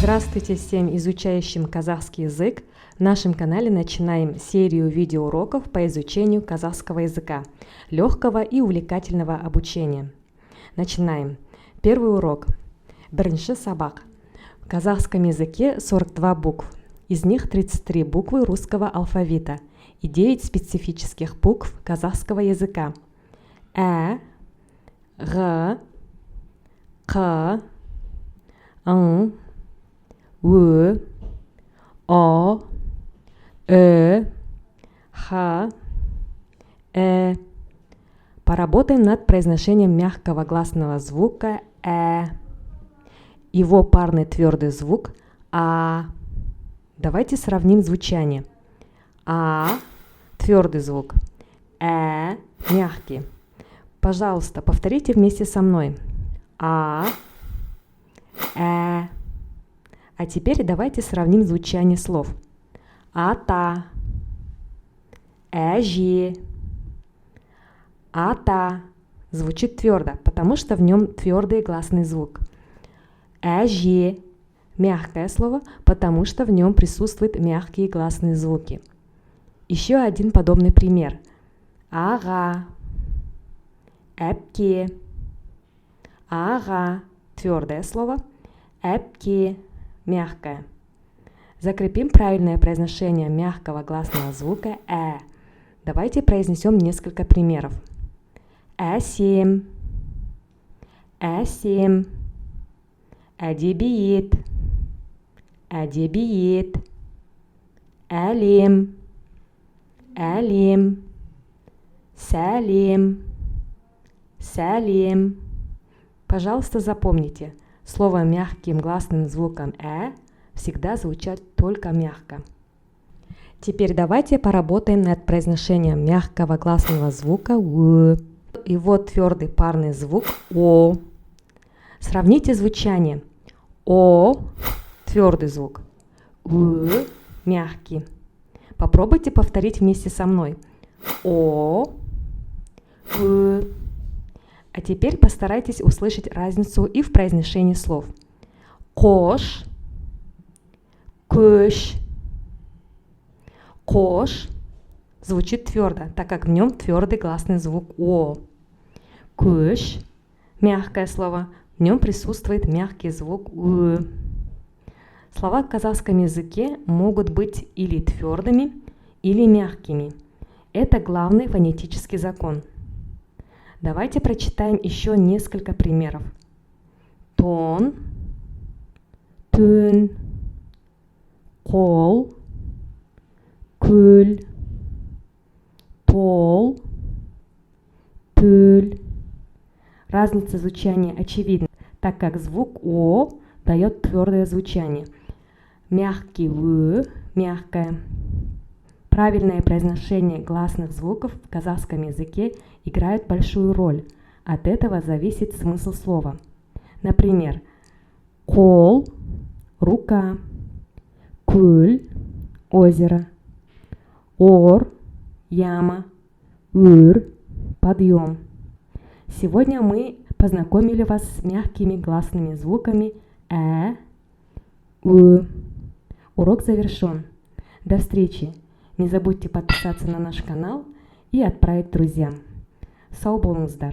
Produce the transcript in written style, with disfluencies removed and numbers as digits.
Здравствуйте всем изучающим казахский язык! В нашем канале начинаем серию видеоуроков по изучению казахского языка, легкого и увлекательного обучения. Начинаем. Первый урок. Бірінші сабақ. В казахском языке 42 букв. Из них 33 буквы русского алфавита и 9 специфических букв казахского языка. Г, Қ, Ң, Ө, О, Х, Поработаем над произношением мягкого гласного звука Его парный твердый звук А. Давайте сравним звучание. А – твердый звук, мягкий. Пожалуйста, повторите вместе со мной. А теперь давайте сравним звучание слов. Ата, Әже. Ата звучит твердо, потому что в нем твердый гласный звук. Әже – мягкое слово, потому что в нем присутствуют мягкие гласные звуки. Еще один подобный пример. Ага, Әпке. Ага – твердое слово, Әпке – мягкое. Закрепим правильное произношение мягкого гласного звука Давайте произнесем несколько примеров. Әсем, Әсем, Әдебиет, Әдебиет, Әлем, Әлем, Сәлем, Сәлем. Пожалуйста, запомните, слово мягким гласным звуком всегда звучат только мягко. Теперь давайте поработаем над произношением мягкого гласного звука Его твердый парный звук О. Сравните звучание. О – твердый звук, мягкий. Попробуйте повторить вместе со мной. О, А теперь постарайтесь услышать разницу и в произношении слов. Кош, көш. Кош звучит твердо, так как в нем твердый гласный звук О. Көш – мягкое слово, в нем присутствует мягкий звук Слова в казахском языке могут быть или твердыми, или мягкими. Это главный фонетический закон. Давайте прочитаем еще несколько примеров. Тон, түн, қол, көл, пол, пөл. Разница звучания очевидна, так как звук О дает твердое звучание. Мягкий мягкое. Правильное произношение гласных звуков в казахском языке играет большую роль. От этого зависит смысл слова. Например, қол – рука, көл – озеро, ор – яма, өр – подъем. Сегодня мы познакомили вас с мягкими гласными звуками Урок завершен. До встречи! Не забудьте подписаться на наш канал и отправить друзьям. Сау болыңыздар!